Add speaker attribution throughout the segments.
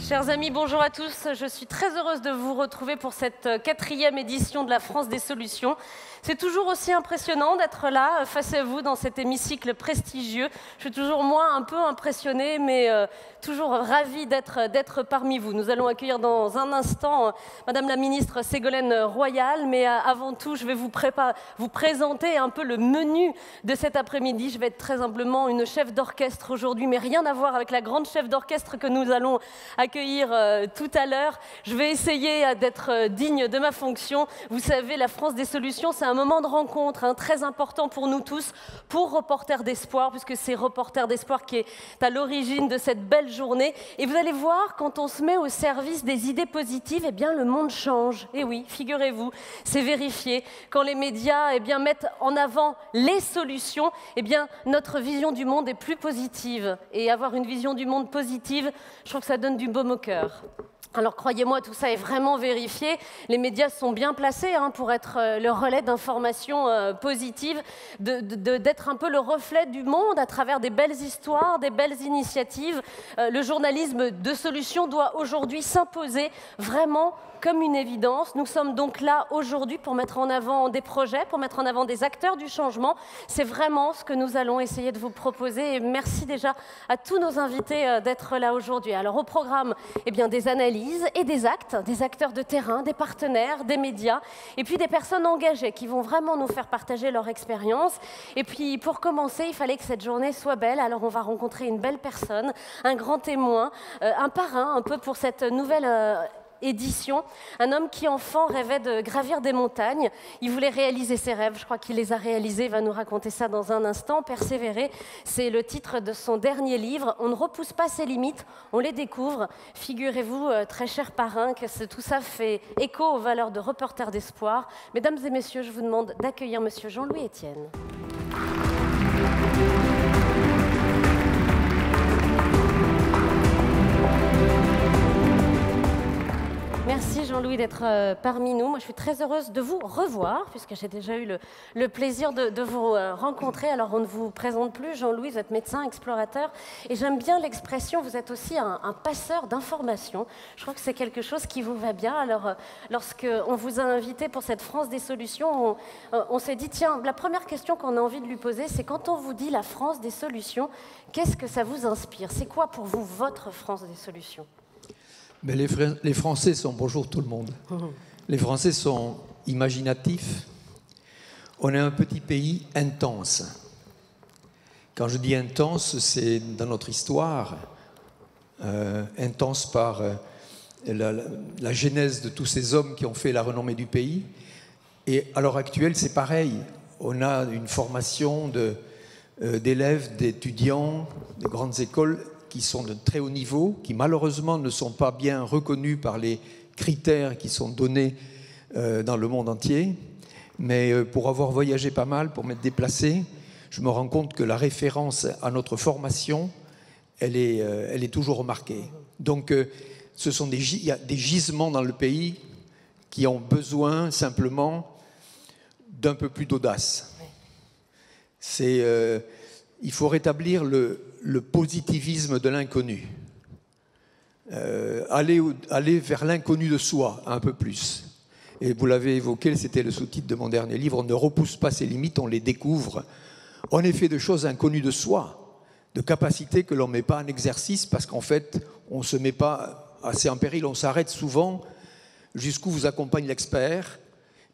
Speaker 1: Chers amis, bonjour à tous. Je suis très heureuse de vous retrouver pour cette 4e édition de la France des solutions. C'est toujours aussi impressionnant d'être là, face à vous, dans cet hémicycle prestigieux. Je suis toujours, moi, un peu impressionnée, mais toujours ravie d'être parmi vous. Nous allons accueillir dans un instant Madame la ministre Ségolène Royal, mais avant tout, je vais vous présenter un peu le menu de cet après-midi. Je vais être très humblement une chef d'orchestre aujourd'hui, mais rien à voir avec la grande chef d'orchestre que nous allons accueillir tout à l'heure. Je vais essayer d'être digne de ma fonction. Vous savez, la France des solutions, c'est un moment de rencontre très important pour nous tous, pour Reporters d'Espoir, puisque c'est Reporters d'Espoir qui est à l'origine de cette belle journée. Et vous allez voir, quand on se met au service des idées positives, eh bien, le monde change. Et oui, figurez-vous, c'est vérifié. Quand les médias mettent en avant les solutions, eh bien, notre vision du monde est plus positive. Et avoir une vision du monde positive, je trouve que ça donne du baume au cœur. Alors croyez-moi, tout ça est vraiment vérifié. Les médias sont bien placés pour être le relais d'informations positives, d'être un peu le reflet du monde à travers des belles histoires, des belles initiatives. Le journalisme de solutions doit aujourd'hui s'imposer vraiment comme une évidence. Nous sommes donc là aujourd'hui pour mettre en avant des projets, pour mettre en avant des acteurs du changement. C'est vraiment ce que nous allons essayer de vous proposer. Et merci déjà à tous nos invités d'être là aujourd'hui. Alors au programme, des analyses et des actes, des acteurs de terrain, des partenaires, des médias, et puis des personnes engagées qui vont vraiment nous faire partager leur expérience. Et puis pour commencer, il fallait que cette journée soit belle. Alors on va rencontrer une belle personne, un grand témoin, un parrain un peu pour cette nouvelle édition, un homme qui enfant rêvait de gravir des montagnes. Il voulait réaliser ses rêves, je crois qu'il les a réalisés, il va nous raconter ça dans un instant. Persévérer, c'est le titre de son dernier livre. On ne repousse pas ses limites, on les découvre. Figurez-vous, très cher parrain, que tout ça fait écho aux valeurs de Reporters d'Espoir. Mesdames et messieurs, je vous demande d'accueillir monsieur Jean-Louis Etienne. Merci Jean-Louis d'être parmi nous. Moi, je suis très heureuse de vous revoir, puisque j'ai déjà eu le plaisir de vous rencontrer. Alors, on ne vous présente plus, Jean-Louis, vous êtes médecin, explorateur, et j'aime bien l'expression, vous êtes aussi un passeur d'informations. Je crois que c'est quelque chose qui vous va bien. Alors, lorsqu'on vous a invité pour cette France des solutions, on s'est dit, tiens, la première question qu'on a envie de lui poser, c'est quand on vous dit la France des solutions, qu'est-ce que ça vous inspire? C'est quoi pour vous votre France des solutions?
Speaker 2: Mais les Français sont, bonjour tout le monde, les Français sont imaginatifs. On est un petit pays intense. Quand je dis intense, c'est dans notre histoire, intense par la genèse de tous ces hommes qui ont fait la renommée du pays. Et à l'heure actuelle, c'est pareil. On a une formation d'élèves, d'étudiants, de grandes écoles qui sont de très haut niveau, qui malheureusement ne sont pas bien reconnus par les critères qui sont donnés dans le monde entier. Mais pour avoir voyagé pas mal, pour m'être déplacé, je me rends compte que la référence à notre formation, elle est toujours remarquée. Donc il y a des gisements dans le pays qui ont besoin simplement d'un peu plus d'audace. Il faut rétablir le positivisme de l'inconnu. Aller vers l'inconnu de soi un peu plus. Et vous l'avez évoqué, c'était le sous-titre de mon dernier livre, on ne repousse pas ses limites, on les découvre. On est fait de choses inconnues de soi, de capacités que l'on ne met pas en exercice parce qu'en fait, on ne se met pas assez en péril, on s'arrête souvent jusqu'où vous accompagne l'expert.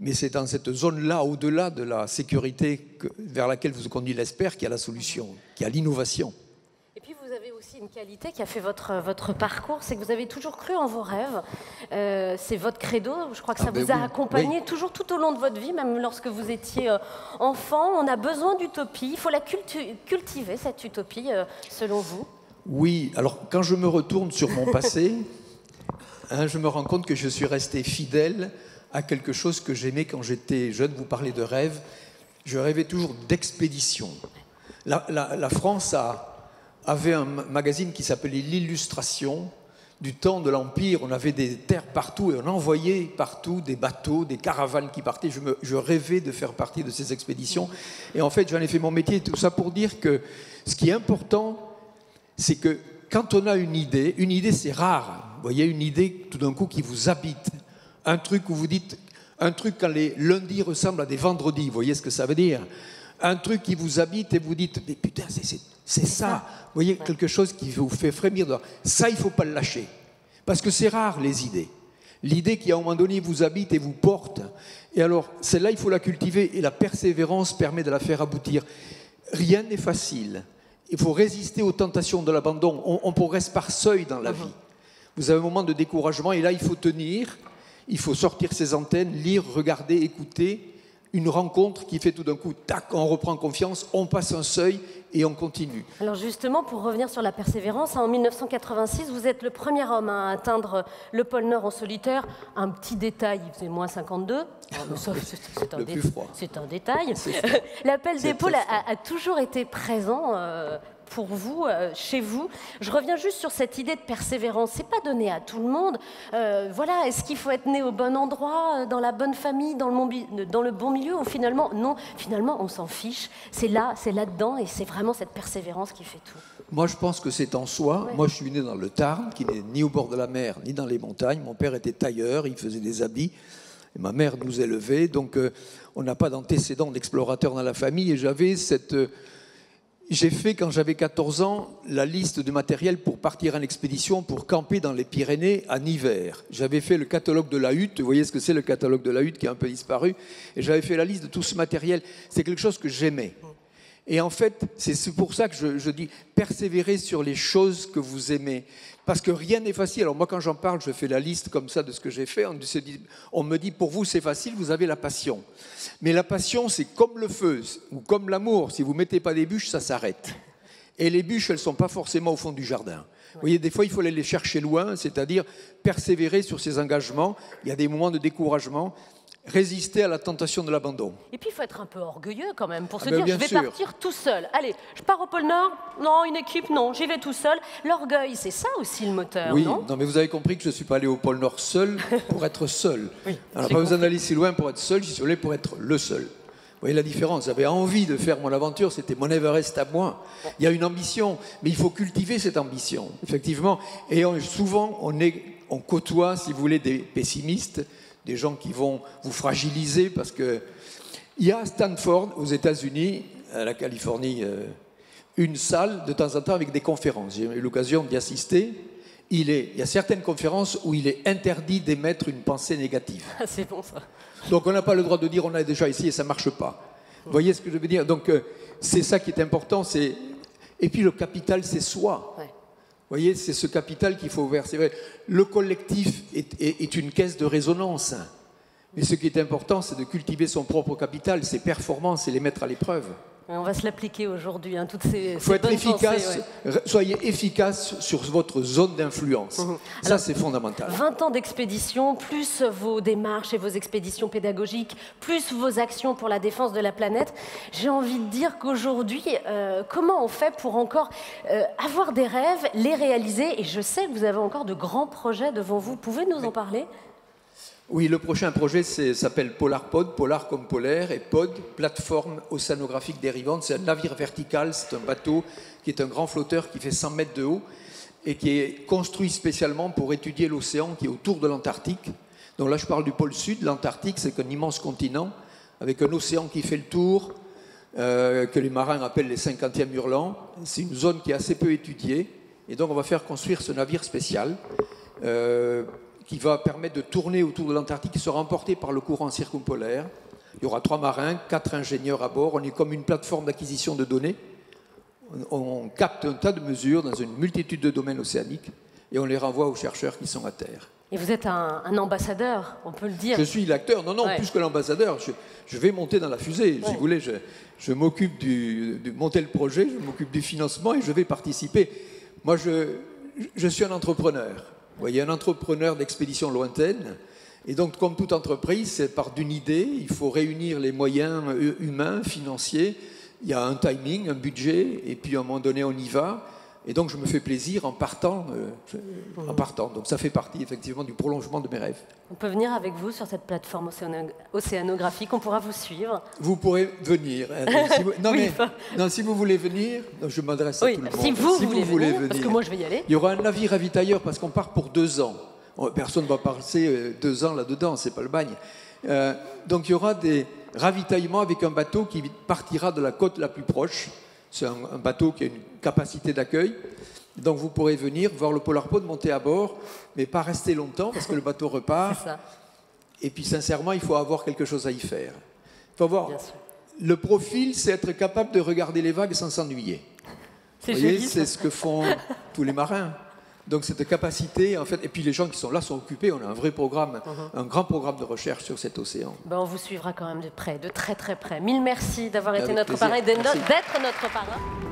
Speaker 2: Mais c'est dans cette zone-là, au-delà de la sécurité vers laquelle vous conduit l'expert, qu'il y a la solution, qu'il y a l'innovation.
Speaker 1: Et puis vous avez aussi une qualité qui a fait votre parcours, c'est que vous avez toujours cru en vos rêves. C'est votre credo, je crois que ça vous a accompagné toujours tout au long de votre vie, même lorsque vous étiez enfant. On a besoin d'utopie, il faut la cultiver, cette utopie, selon vous.
Speaker 2: Oui, alors quand je me retourne sur mon passé, je me rends compte que je suis resté fidèle à quelque chose que j'aimais quand j'étais jeune. Vous parlez de rêve. Je rêvais toujours d'expédition. La France avait un magazine qui s'appelait l'Illustration. Du temps de l'Empire, on avait des terres partout et on envoyait partout des bateaux, des caravanes qui partaient. Je rêvais de faire partie de ces expéditions. Et en fait, j'en ai fait mon métier. Tout ça pour dire que ce qui est important, c'est que quand on a une idée c'est rare. Vous voyez, une idée tout d'un coup qui vous habite. Un truc où vous dites, un truc quand les lundis ressemblent à des vendredis, vous voyez ce que ça veut dire? Un truc qui vous habite et vous dites, mais putain, c'est ça. Vous voyez, quelque chose qui vous fait frémir. Ça, il ne faut pas le lâcher. Parce que c'est rare, les idées. L'idée qui, à un moment donné, vous habite et vous porte. Et alors, celle-là, il faut la cultiver. Et la persévérance permet de la faire aboutir. Rien n'est facile. Il faut résister aux tentations de l'abandon. On progresse par seuil dans la vie. Vous avez un moment de découragement et là, il faut tenir. Il faut sortir ses antennes, lire, regarder, écouter. Une rencontre qui fait tout d'un coup, tac, on reprend confiance, on passe un seuil et on continue.
Speaker 1: Alors justement, pour revenir sur la persévérance, en 1986, vous êtes le premier homme à atteindre le pôle Nord en solitaire. Un petit détail, il faisait moins 52. C'est un détail. L'appel d'épaule a toujours été présent pour vous, chez vous. Je reviens juste sur cette idée de persévérance. C'est pas donné à tout le monde. Voilà, est-ce qu'il faut être né au bon endroit, dans la bonne famille, dans le bon milieu, ou finalement, non, finalement, on s'en fiche. C'est là-dedans, et c'est vraiment cette persévérance qui fait tout.
Speaker 2: Moi, je pense que c'est en soi. Ouais. Moi, je suis né dans le Tarn, qui n'est ni au bord de la mer, ni dans les montagnes. Mon père était tailleur, il faisait des habits. Et ma mère nous élevait. Donc, on n'a pas d'antécédents d'explorateurs dans la famille. Et j'avais cette... J'ai fait, quand j'avais 14 ans, la liste de matériel pour partir en expédition, pour camper dans les Pyrénées en hiver. J'avais fait le catalogue de la hutte, vous voyez ce que c'est le catalogue de la hutte qui a un peu disparu, et j'avais fait la liste de tout ce matériel. C'est quelque chose que j'aimais. Et en fait, c'est pour ça que je dis, persévérez sur les choses que vous aimez. Parce que rien n'est facile. Alors moi, quand j'en parle, je fais la liste comme ça de ce que j'ai fait. On me dit, pour vous, c'est facile, vous avez la passion. Mais la passion, c'est comme le feu, ou comme l'amour. Si vous ne mettez pas des bûches, ça s'arrête. Et les bûches, elles ne sont pas forcément au fond du jardin. Vous voyez, des fois, il faut aller les chercher loin, c'est-à-dire persévérer sur ses engagements. Il y a des moments de découragement. Résister à la tentation de l'abandon.
Speaker 1: Et puis, il faut être un peu orgueilleux quand même, pour se dire, je vais partir tout seul. Allez, je pars au pôle Nord, non, une équipe, non, j'y vais tout seul. L'orgueil, c'est ça aussi le moteur,
Speaker 2: oui,
Speaker 1: non,
Speaker 2: mais vous avez compris que je ne suis pas allé au pôle Nord seul pour être seul.
Speaker 1: Oui,
Speaker 2: alors, pas besoin d'aller si loin pour être seul, j'y suis allé pour être le seul. Vous voyez la différence? J'avais envie de faire mon aventure, c'était mon Everest à moi. Il y a une ambition, mais il faut cultiver cette ambition, effectivement. Et souvent, on côtoie, si vous voulez, des pessimistes, des gens qui vont vous fragiliser, parce que il y a à Stanford, aux États-Unis, à la Californie, une salle de temps en temps avec des conférences. J'ai eu l'occasion d'y assister. Il y a certaines conférences où il est interdit d'émettre une pensée négative.
Speaker 1: C'est bon ça.
Speaker 2: Donc on n'a pas le droit de dire on a déjà essayé et ça ne marche pas. Vous voyez ce que je veux dire? Donc c'est ça qui est important. Et puis le capital, c'est soi. Ouais. Vous voyez, c'est ce capital qu'il faut ouvrir. C'est vrai, le collectif est une caisse de résonance. Mais ce qui est important, c'est de cultiver son propre capital, ses performances et les mettre à l'épreuve.
Speaker 1: On va se l'appliquer aujourd'hui, hein, toutes ces,
Speaker 2: il faut être efficace, pensées, ouais. Soyez efficace sur votre zone d'influence. Ça, c'est fondamental.
Speaker 1: 20 ans d'expédition, plus vos démarches et vos expéditions pédagogiques, plus vos actions pour la défense de la planète. J'ai envie de dire qu'aujourd'hui, comment on fait pour encore avoir des rêves, les réaliser? Et je sais que vous avez encore de grands projets devant vous. Pouvez nous en parler?
Speaker 2: Oui, le prochain projet s'appelle PolarPod, Polar comme polaire, et Pod, plateforme océanographique dérivante. C'est un navire vertical, c'est un bateau qui est un grand flotteur qui fait 100 mètres de haut et qui est construit spécialement pour étudier l'océan qui est autour de l'Antarctique. Donc là, je parle du pôle sud. L'Antarctique, c'est un immense continent avec un océan qui fait le tour, que les marins appellent les 50e hurlants. C'est une zone qui est assez peu étudiée. Et donc, on va faire construire ce navire spécial qui va permettre de tourner autour de l'Antarctique, qui sera emporté par le courant circumpolaire. Il y aura 3 marins, 4 ingénieurs à bord. On est comme une plateforme d'acquisition de données. On capte un tas de mesures dans une multitude de domaines océaniques et on les renvoie aux chercheurs qui sont à terre.
Speaker 1: Et vous êtes un ambassadeur, on peut le dire.
Speaker 2: Je suis l'acteur. Non, ouais. Plus que l'ambassadeur. Je vais monter dans la fusée. Ouais. Si vous voulez, je m'occupe de monter le projet, je m'occupe du financement et je vais participer. Moi, je suis un entrepreneur. Vous voyez, un entrepreneur d'expédition lointaine. Et donc, comme toute entreprise, c'est par d'une idée. Il faut réunir les moyens humains, financiers. Il y a un timing, un budget, et puis à un moment donné, on y va. Et donc je me fais plaisir en partant. Donc ça fait partie effectivement du prolongement de mes rêves.
Speaker 1: On peut venir avec vous sur cette plateforme océanographique, on pourra vous suivre.
Speaker 2: Vous pourrez venir. Si vous,
Speaker 1: Oui,
Speaker 2: si vous voulez venir, je m'adresse à tout le monde.
Speaker 1: Si vous voulez venir, parce que moi je vais y aller.
Speaker 2: Il y aura un navire ravitailleur parce qu'on part pour 2 ans. Personne ne va passer 2 ans là-dedans, c'est pas le bagne. Donc il y aura des ravitaillements avec un bateau qui partira de la côte la plus proche. C'est un bateau qui a une capacité d'accueil. Donc vous pourrez venir voir le Polar Pod, monter à bord, mais pas rester longtemps parce que le bateau repart.
Speaker 1: C'est ça.
Speaker 2: Et puis sincèrement, il faut avoir quelque chose à y faire. Il faut avoir le profil, c'est être capable de regarder les vagues sans s'ennuyer. Vous voyez, c'est ce que font tous les marins. Donc cette capacité, en fait, et puis les gens qui sont là sont occupés. On a un vrai programme, un grand programme de recherche sur cet océan.
Speaker 1: Ben, on vous suivra quand même de près, de très très près. Mille merci d'avoir été notre
Speaker 2: plaisir.
Speaker 1: parrain et d'être notre parrain.